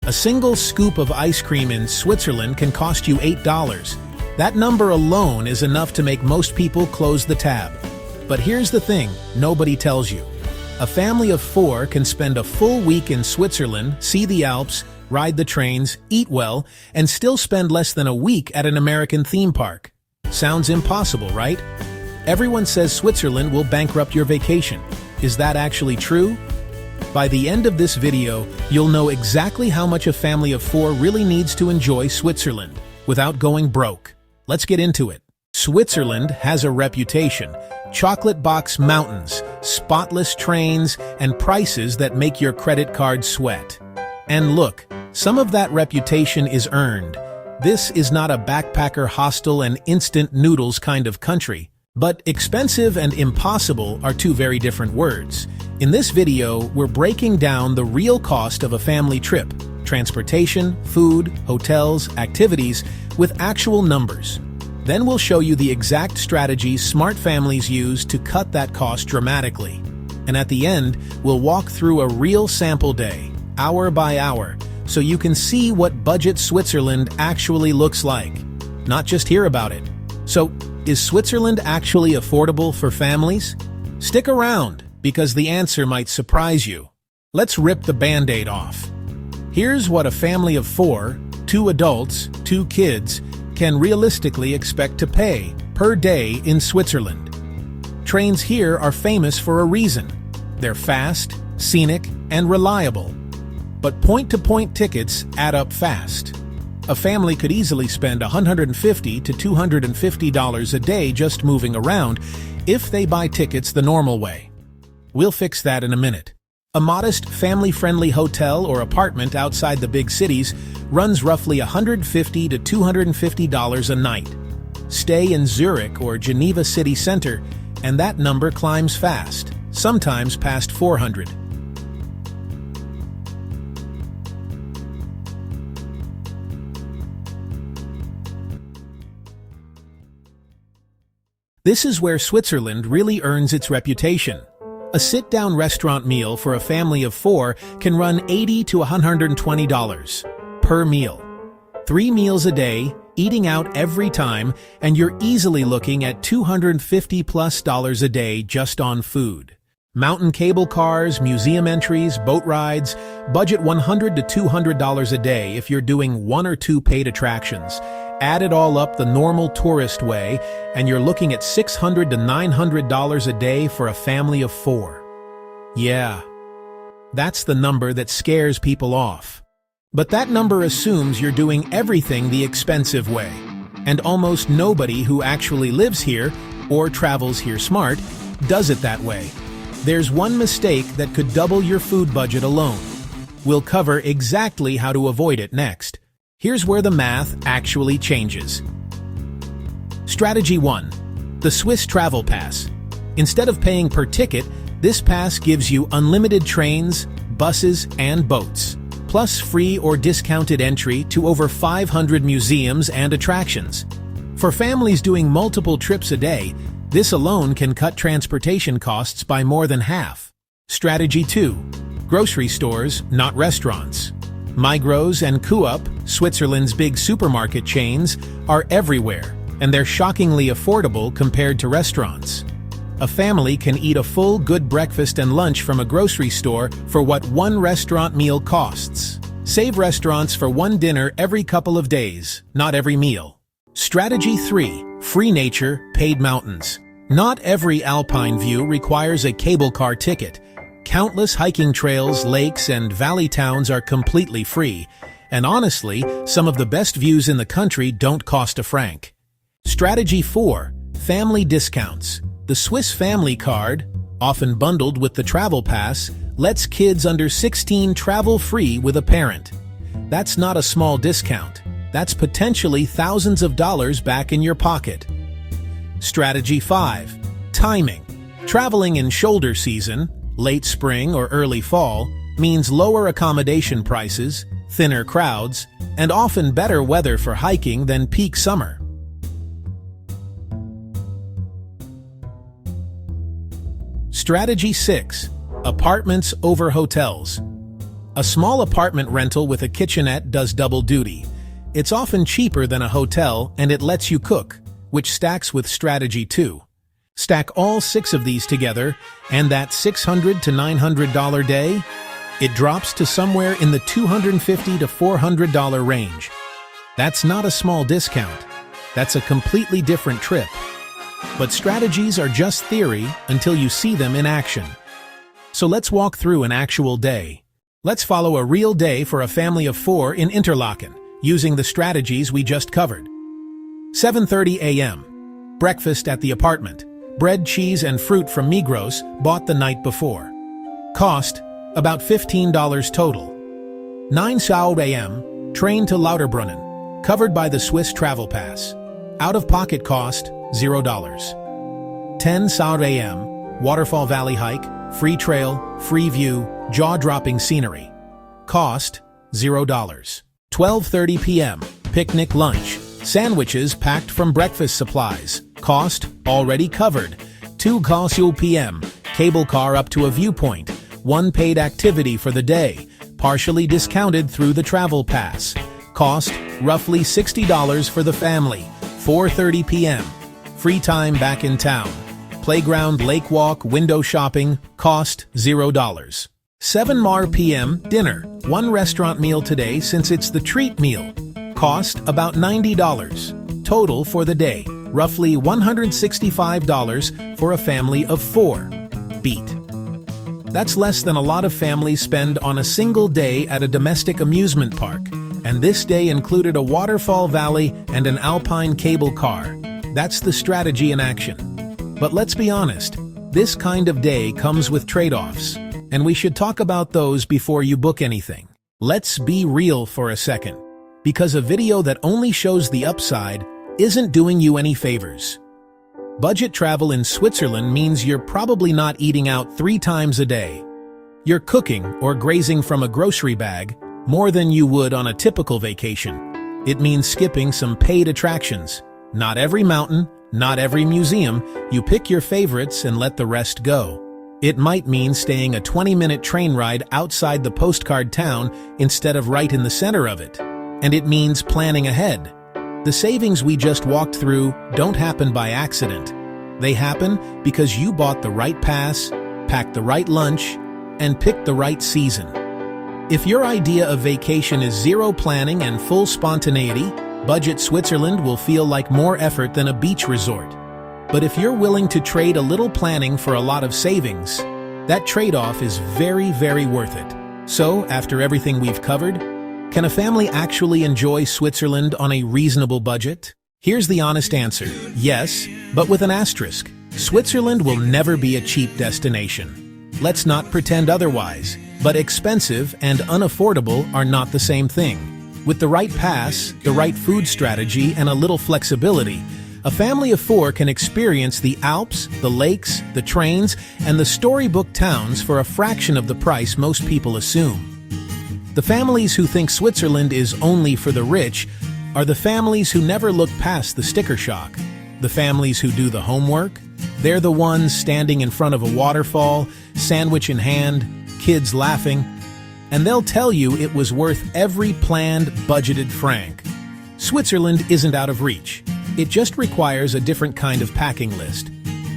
A single scoop of ice cream in Switzerland can cost you $8. That number alone is enough to make most people close the tab. But here's the thing nobody tells you. A family of 4 can spend a full week in Switzerland, see the Alps, ride the trains, eat well, and still spend less than a week at an American theme park. Sounds impossible, right? Everyone says Switzerland will bankrupt your vacation. Is that actually true? By the end of this video, you'll know exactly how much a family of 4 really needs to enjoy Switzerland without going broke. Let's get into it. Switzerland has a reputation: chocolate box mountains, spotless trains, and prices that make your credit card sweat. And look, some of that reputation is earned. This is not a backpacker hostel and instant noodles kind of country. But expensive and impossible are two very different words. In this video, we're breaking down the real cost of a family trip: transportation, food, hotels, activities, with actual numbers. Then we'll show you the exact strategies smart families use to cut that cost dramatically. And at the end, we'll walk through a real sample day, hour by hour, so you can see what budget Switzerland actually looks like, not just hear about it. So, is Switzerland actually affordable for families? Stick around, because the answer might surprise you. Let's rip the Band-Aid off. Here's what a family of 4, 2 adults, 2 kids, can realistically expect to pay per day in Switzerland. Trains here are famous for a reason. They're fast, scenic, and reliable. But point-to-point tickets add up fast. A family could easily spend $150 to $250 a day just moving around if they buy tickets the normal way. We'll fix that in a minute. A modest, family-friendly hotel or apartment outside the big cities runs roughly $150 to $250 a night. Stay in Zurich or Geneva city center, and that number climbs fast, sometimes past $400. This is where Switzerland really earns its reputation. A sit-down restaurant meal for a family of 4 can run $80 to $120 per meal. 3 meals a day, eating out every time, and you're easily looking at $250+ a day just on food. Mountain cable cars, museum entries, boat rides, budget $100 to $200 a day if you're doing 1 or 2 paid attractions. Add it all up the normal tourist way, and you're looking at $600 to $900 a day for a family of 4. Yeah, that's the number that scares people off. But that number assumes you're doing everything the expensive way. And almost nobody who actually lives here, or travels here smart, does it that way. There's one mistake that could double your food budget alone. We'll cover exactly how to avoid it next. Here's where the math actually changes. Strategy 1. The Swiss Travel Pass. Instead of paying per ticket, this pass gives you unlimited trains, buses, and boats, plus free or discounted entry to over 500 museums and attractions. For families doing multiple trips a day, this alone can cut transportation costs by more than half. Strategy 2. Grocery stores, not restaurants. Migros and Coop, Switzerland's big supermarket chains, are everywhere, and they're shockingly affordable compared to restaurants. A family can eat a full, good breakfast and lunch from a grocery store for what one restaurant meal costs. Save restaurants for one dinner every couple of days, not every meal. Strategy 3. Free nature, paid mountains. Not every alpine view requires a cable car ticket. Countless hiking trails, lakes, and valley towns are completely free. And honestly, some of the best views in the country don't cost a franc. Strategy 4. Family discounts. The Swiss Family Card, often bundled with the Travel Pass, lets kids under 16 travel free with a parent. That's not a small discount. That's potentially thousands of dollars back in your pocket. Strategy 5. Timing. Traveling in shoulder season, late spring or early fall, means lower accommodation prices, thinner crowds, and often better weather for hiking than peak summer. Strategy 6. Apartments over hotels. A small apartment rental with a kitchenette does double duty. It's often cheaper than a hotel and it lets you cook, which stacks with strategy too. Stack all 6 of these together, and that $600 to $900 day, it drops to somewhere in the $250 to $400 range. That's not a small discount. That's a completely different trip. But strategies are just theory until you see them in action. So let's walk through an actual day. Let's follow a real day for a family of 4 in Interlaken, using the strategies we just covered. 7:30 a.m. Breakfast at the apartment. Bread, cheese, and fruit from Migros, bought the night before. Cost, about $15 total. 9 a.m. Train to Lauterbrunnen, covered by the Swiss travel pass. Out-of-pocket cost, $0. 10 a.m. Waterfall Valley hike, free trail, free view, jaw-dropping scenery. Cost, $0. 12:30 p.m. Picnic lunch. Sandwiches packed from breakfast supplies. Cost, already covered. 2 p.m. Cable car up to a viewpoint. 1 paid activity for the day, partially discounted through the travel pass. Cost, roughly $60 for the family. 4:30 p.m. Free time back in town. Playground, lake walk, window shopping. Cost, $0. 7 p.m. Dinner. 1 restaurant meal today since it's the treat meal. Cost, about $90. Total for the day, roughly $165 for a family of 4. Beat. That's less than a lot of families spend on a single day at a domestic amusement park. And this day included a waterfall valley and an alpine cable car. That's the strategy in action. But let's be honest, this kind of day comes with trade-offs, and we should talk about those before you book anything. Let's be real for a second, because a video that only shows the upside isn't doing you any favors. Budget travel in Switzerland means you're probably not eating out 3 times a day. You're cooking or grazing from a grocery bag more than you would on a typical vacation. It means skipping some paid attractions. Not every mountain, not every museum. You pick your favorites and let the rest go. It might mean staying a 20-minute train ride outside the postcard town instead of right in the center of it. And it means planning ahead. The savings we just walked through don't happen by accident. They happen because you bought the right pass, packed the right lunch, and picked the right season. If your idea of vacation is zero planning and full spontaneity, budget Switzerland will feel like more effort than a beach resort. But if you're willing to trade a little planning for a lot of savings, that trade-off is very, very worth it. So, after everything we've covered, can a family actually enjoy Switzerland on a reasonable budget? Here's the honest answer. Yes, but with an asterisk. Switzerland will never be a cheap destination. Let's not pretend otherwise. But expensive and unaffordable are not the same thing. With the right pass, the right food strategy, and a little flexibility, a family of 4 can experience the Alps, the lakes, the trains, and the storybook towns for a fraction of the price most people assume. The families who think Switzerland is only for the rich are the families who never look past the sticker shock. The families who do the homework, they're the ones standing in front of a waterfall, sandwich in hand, kids laughing, and they'll tell you it was worth every planned, budgeted franc. Switzerland isn't out of reach. It just requires a different kind of packing list,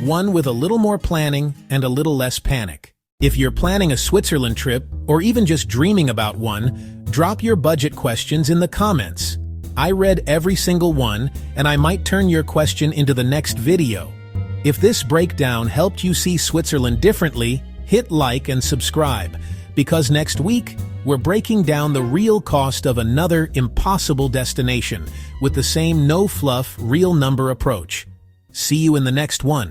one with a little more planning and a little less panic. If you're planning a Switzerland trip, or even just dreaming about one, drop your budget questions in the comments. I read every single one, and I might turn your question into the next video. If this breakdown helped you see Switzerland differently, hit like and subscribe, because next week, we're breaking down the real cost of another impossible destination with the same no-fluff, real number approach. See you in the next one.